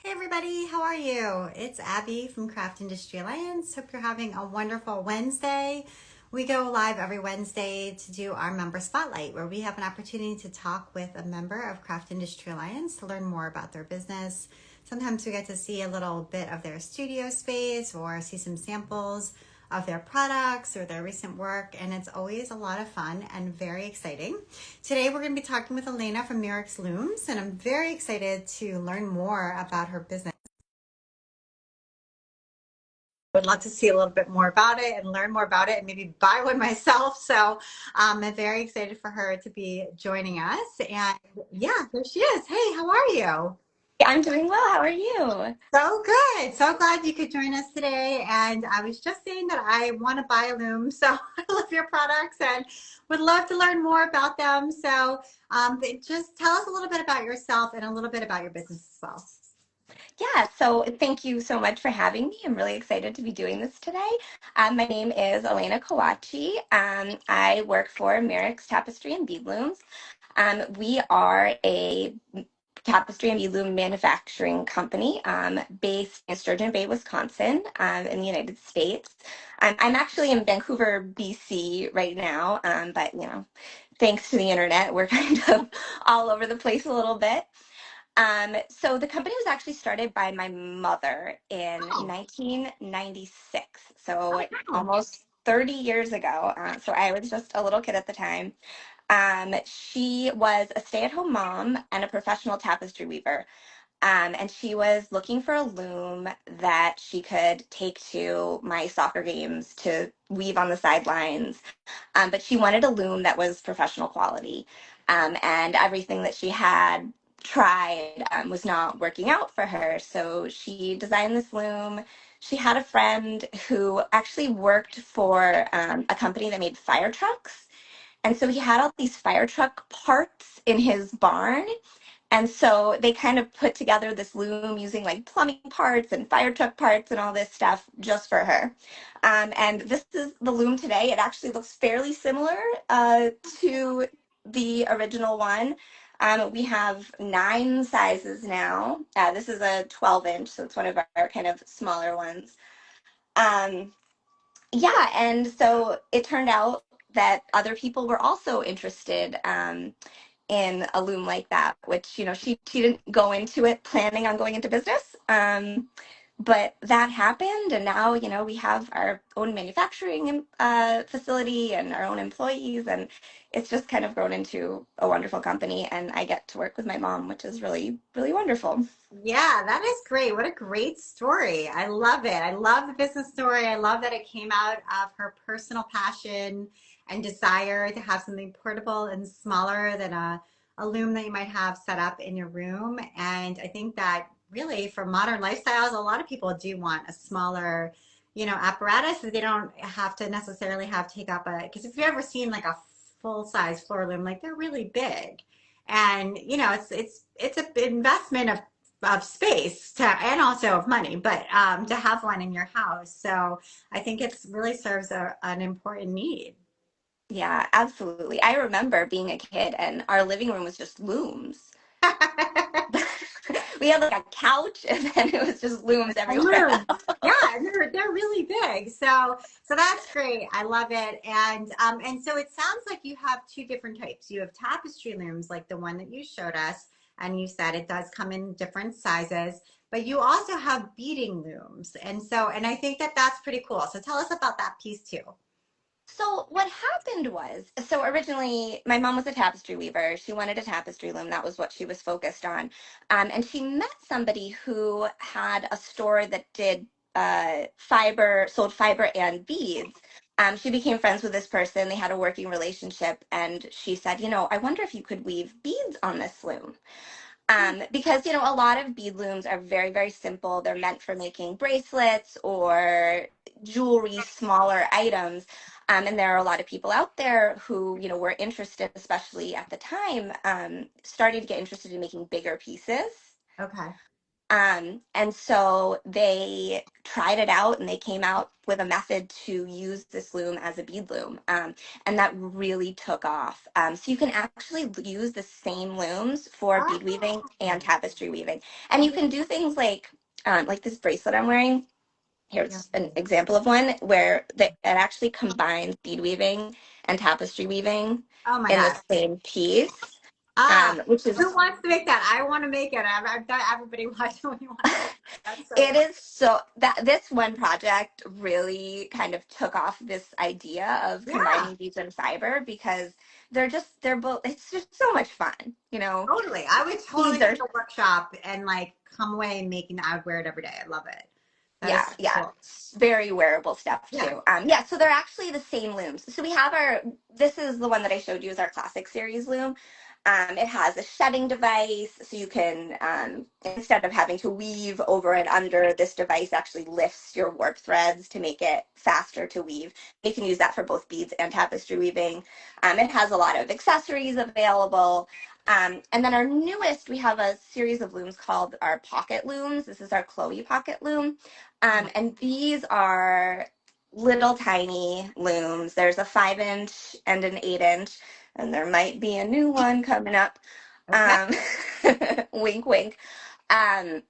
Hey everybody, how are you? It's Abby from Craft Industry Alliance. Hope you're having a wonderful Wednesday. We go live every Wednesday to do our member spotlight, where we have an opportunity to talk with a member of Craft Industry Alliance to learn more about their business. Sometimes we get to see a little bit of their studio space or see some samples of their products or their recent work, and it's always a lot of fun and very exciting. Today we're going to be talking with Elena from Mirrix Looms, and I'm very excited to learn more about her business. Would love to see a little bit more about it and learn more about it and maybe buy one myself. So I'm very excited for her to be joining us. And yeah, there she is. Hey, how are you? I'm doing well. How are you? So good. So glad you could join us today. And I was just saying that I want to buy a loom. So I love your products and would love to learn more about them. So just tell us a little bit about yourself and a little bit about your business as well. Yeah, so thank you so much for having me. I'm really excited to be doing this today. My name is Elena Kawachi. I work for Mirrix Tapestry and Bead Looms. We are a tapestry and bead loom manufacturing company based in Sturgeon Bay, Wisconsin, in the United States. I'm actually in Vancouver, BC right now, but thanks to the internet, we're kind of all over the place a little bit. So the company was actually started by my mother in Oh, 1996, so wow. almost 30 years ago. So I was just a little kid at the time. She was a stay-at-home mom and a professional tapestry weaver. And she was looking for a loom that she could take to my soccer games to weave on the sidelines. But she wanted a loom that was professional quality. And everything that she had tried was not working out for her. So she designed this loom. She had a friend who actually worked for a company that made fire trucks. And so he had all these fire truck parts in his barn. And so they kind of put together this loom using like plumbing parts and fire truck parts and all this stuff just for her. And this is the loom today. It actually looks fairly similar to the original one. We have 9 sizes now. This is a 12 inch, so it's one of our kind of smaller ones. Um, yeah, and so it turned out that other people were also interested. In a loom like that, which she didn't go into it planning on going into business. But that happened, and now we have our own manufacturing facility and our own employees, and it's just kind of grown into a wonderful company. And I get to work with my mom, which is really, really wonderful. Yeah, that is great. What a great story. I love it. I love the business story. I love that it came out of her personal passion and desire to have something portable and smaller than a loom that you might have set up in your room. And I think that really for modern lifestyles, a lot of people do want a smaller, apparatus that they don't have to necessarily have take up because if you've ever seen like a full size floor loom, like they're really big. And it's an investment of space to and also of money, but to have one in your house. So I think it's really serves an important need. Yeah, absolutely. I remember being a kid, and our living room was just looms. We had like a couch, and then it was just looms everywhere. Balloons. Yeah, and they're really big. So that's great. I love it. And so it sounds like you have two different types. You have tapestry looms like the one that you showed us, and you said it does come in different sizes, but you also have beading looms. And I think that that's pretty cool. So tell us about that piece too. So what happened was, so originally my mom was a tapestry weaver. She wanted a tapestry loom. That was what she was focused on. And she met somebody who had a store that did sold fiber and beads. She became friends with this person. They had a working relationship, and she said, I wonder if you could weave beads on this loom. Because a lot of bead looms are very, very simple. They're meant for making bracelets or jewelry, smaller items. And there are a lot of people out there who were interested, especially at the time, starting to get interested in making bigger pieces. Okay. And so they tried it out and they came out with a method to use this loom as a bead loom. And that really took off. So you can actually use the same looms for bead weaving and Oh, tapestry weaving. And you can do things like this bracelet I'm wearing. yeah. Here's an example of one where it actually combines bead weaving and tapestry weaving Oh my in the God. same piece, Ah, which who is wants to make that? I want to make it. I've got everybody watching me want to make it. That's so it fun. is so that this one project really kind of took off this idea of Yeah, combining beads and fiber because they're both it's just so much fun, you know. totally. I would totally Beads take are a workshop and like come away making, I would wear it every day. I love it. That is Yeah, so yeah. cool. Very wearable stuff Yeah. too. Yeah, so they're actually the same looms. So we have this is the one that I showed you is our classic series loom. It has a shedding device, so you can, instead of having to weave over and under, this device actually lifts your warp threads to make it faster to weave. You can use that for both beads and tapestry weaving. It has a lot of accessories available. And then our newest, we have a series of looms called our pocket looms. This is our Chloe pocket loom. And these are little tiny looms. There's a 5 inch and an 8 inch, and there might be a new one coming up. Okay. Um, wink, wink. Um,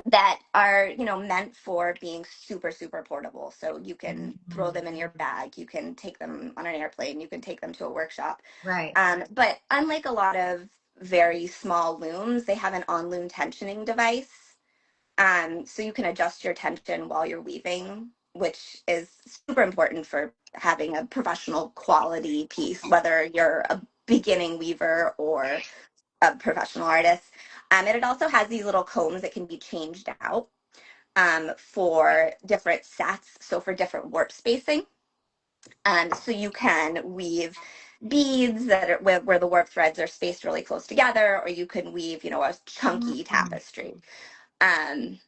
that are, meant for being super, super portable. So you can throw Mhm. them in your bag, you can take them on an airplane, you can take them to a workshop. Right. But unlike a lot of very small looms, they have an on loom tensioning device, so you can adjust your tension while you're weaving, which is super important for having a professional quality piece, whether you're a beginning weaver or a professional artist. And it also has these little combs that can be changed out for different sets, so for different warp spacing. So you can weave beads that are where the warp threads are spaced really close together, or you can weave, a chunky Mhm. tapestry. Um,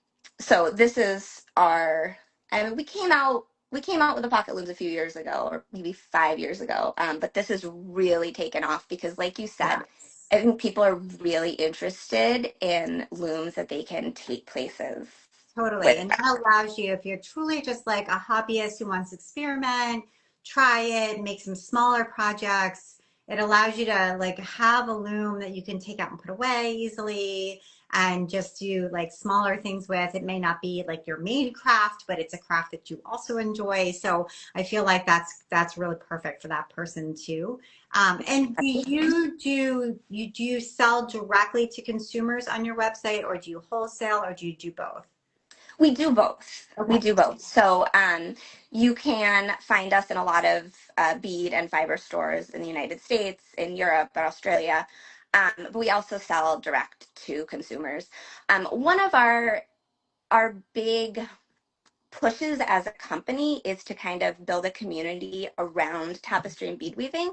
so this is our, I mean, we came out with the pocket looms a few years ago, or maybe 5 years ago. But this has really taken off because, like you said, Yes. I think people are really interested in looms that they can take places Totally. with And them. that allows you, if you're truly just like a hobbyist who wants to experiment, try it, make some smaller projects, it allows you to like have a loom that you can take out and put away easily and just do like smaller things with. It may not be like your main craft, but it's a craft that you also enjoy. So I feel like that's really perfect for that person too. And do you sell directly to consumers on your website, or do you wholesale, or do you do both? We do both. We Okay. do both. So you can find us in a lot of bead and fiber stores in the United States, in Europe, and Australia. But we also sell direct to consumers. One of our big pushes as a company is to kind of build a community around tapestry and bead weaving.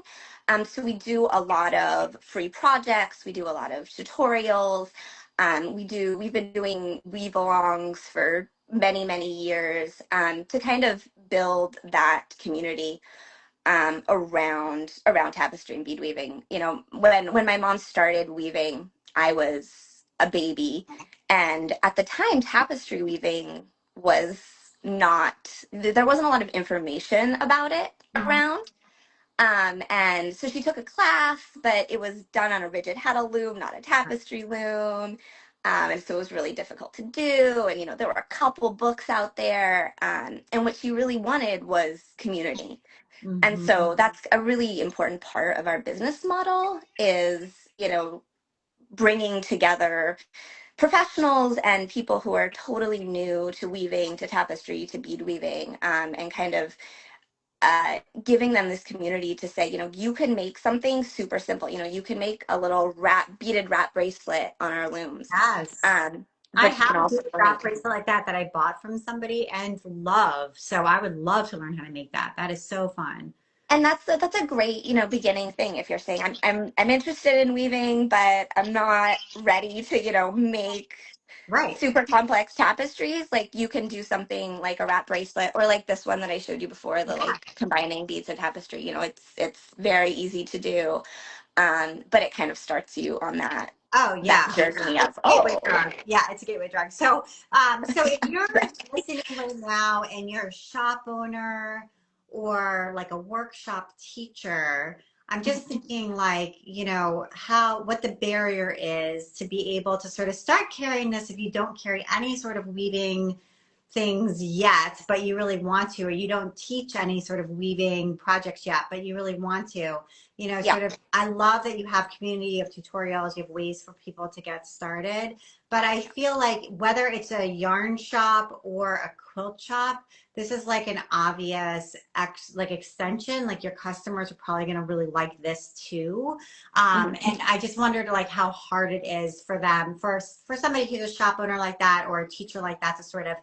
So we do a lot of free projects, we do a lot of tutorials. We've been doing weave alongs for many, many years, to kind of build that community around tapestry and bead weaving. When my mom started weaving, I was a baby, and at the time, tapestry weaving was not there wasn't a lot of information about it Mhm. around. And so she took a class, but it was done on a rigid heddle loom, not a tapestry loom. And so it was really difficult to do. And, there were a couple books out there. And what she really wanted was community. And Mhm. so that's a really important part of our business model is, bringing together professionals and people who are totally new to weaving, to tapestry, to bead weaving, and kind of giving them this community to say, you can make something super simple. You can make a little beaded wrap bracelet on our looms. Yes. I But you can have a also beaded learn. wrap bracelet like that I bought from somebody and love. So I would love to learn how to make that. That is so fun. And that's a great, beginning thing if you're saying I'm interested in weaving, but I'm not ready to, make Right. super complex tapestries. Like you can do something like a wrap bracelet or like this one that I showed you before, the Yeah. like combining beads and tapestry. It's very easy to do. But it kind of starts you on Oh that yeah. journey It's of, a gateway oh, drug. Yeah, it's a gateway drug. So, so if you're listening right now and you're a shop owner or like a workshop teacher, I'm just thinking like, what the barrier is to be able to sort of start carrying this if you don't carry any sort of weaving things yet, but you really want to, or you don't teach any sort of weaving projects yet, but you really want to, yeah. sort of, I love that you have community of tutorials, you have ways for people to get started. But I feel like whether it's a yarn shop or a quilt shop, this is like an obvious like extension. Like your customers are probably going to really like this too. Mhm. And I just wondered like how hard it is for them, for somebody who's a shop owner like that or a teacher like that to sort of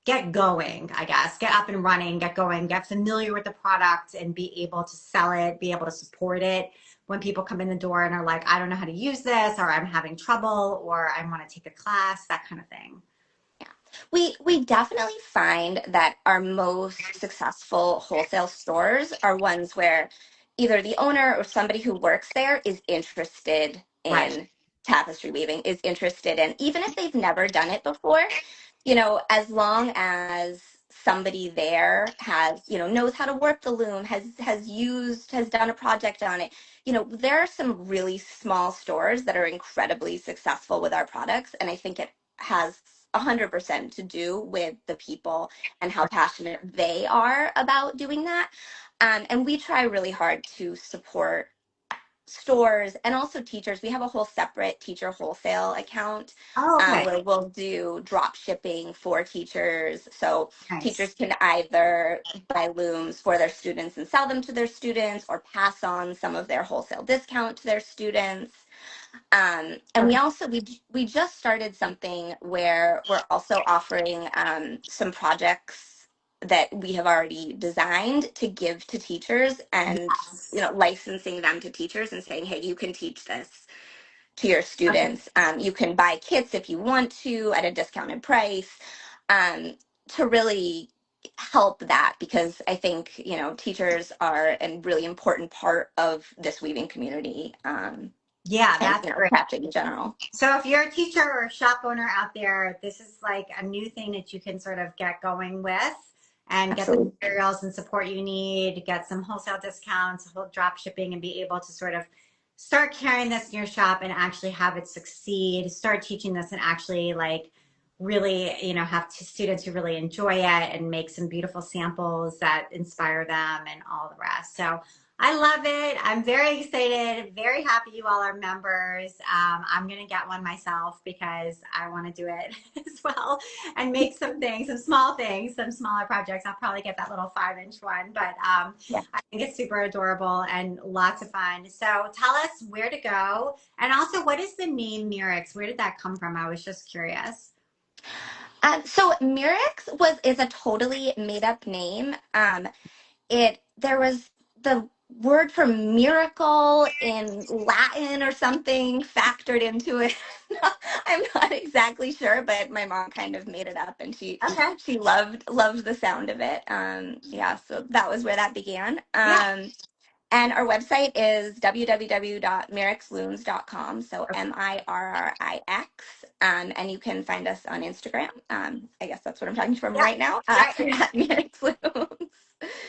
get going, I guess, get up and running, get going, get familiar with the product and be able to sell it, be able to support it when people come in the door and are like, I don't know how to use this, or I'm having trouble, or I want to take a class, that kind of thing. We definitely find that our most successful wholesale stores are ones where either the owner or somebody who works there is interested Right. in tapestry weaving, is interested in, even if they've never done it before, as long as somebody there has, knows how to work the loom, has done a project on it. There are some really small stores that are incredibly successful with our products, and I think it has 100% to do with the people and how passionate they are about doing that. And we try really hard to support stores and also teachers. We have a whole separate teacher wholesale account, Oh, okay. where we'll do drop shipping for teachers. So Nice. teachers can either buy looms for their students and sell them to their students, or pass on some of their wholesale discount to their students. And we Okay. also we just started something where we're also offering some projects that we have already designed to give to teachers, and Yes. licensing them to teachers and saying, hey, you can teach this to your Okay. students. You can buy kits if you want to at a discounted price, um, to really help that, because I think teachers are a really important part of this weaving community, Yeah, and that's great. crafting in general. So if you're a teacher or a shop owner out there, this is like a new thing that you can sort of get going with and get the Absolutely. materials and support you need, get some wholesale discounts, whole drop shipping, and be able to sort of start carrying this in your shop and actually have it succeed, start teaching this and actually like really, have students who really enjoy it and make some beautiful samples that inspire them and all the rest. So I love it. I'm very excited, very happy you all are members. I'm going to get one myself because I want to do it as well and make some things, some small things, some smaller projects. I'll probably get that little 5-inch one, but Yeah. I think it's super adorable and lots of fun. So tell us where to go. And also, what is the name Mirrix? Where did that come from? I was just curious. So Mirrix is a totally made up name. There was the word for miracle in Latin or something factored into it. I'm not exactly sure, but my mom kind of made it up, and she Okay. she loved the sound of it. Yeah, so that was where that began. Yeah. And our website is www.mirrixlooms.com. So Okay. Mirrix. And you can find us on Instagram. I guess that's what I'm talking from Yeah. right now, Right. at Mirrix Looms.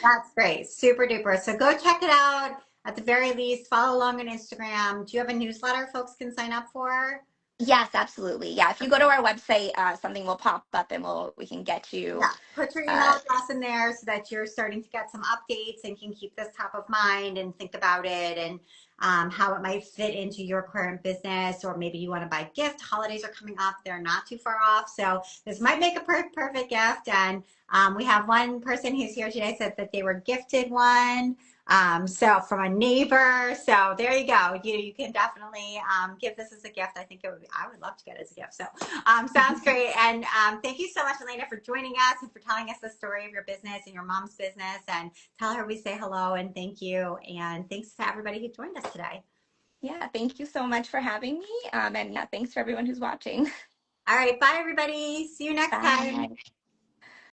That's great. Super duper. So go check it out. At the very least, follow along on Instagram. Do you have a newsletter folks can sign up for? Yes, absolutely. Yeah, if you go to our website, something will pop up, and we can get you. Yeah. Put your email Uh, address in there so that you're starting to get some updates and can keep this top of mind and think about it and how it might fit into your current business. Or maybe you want to buy a gift. Holidays are coming up. They're not too far off. So this might make a perfect gift. And we have one person who's here today said that they were gifted one. So from a neighbor. So there you go. You can definitely give this as a gift. I think I would love to get it as a gift. So sounds great. And thank you so much, Elena, for joining us and for telling us the story of your business and your mom's business. And tell her we say hello and thank you. And thanks to everybody who joined us today. yeah, thank you so much for having me. And thanks for everyone who's watching. All right. Bye, everybody. See you next time. Bye.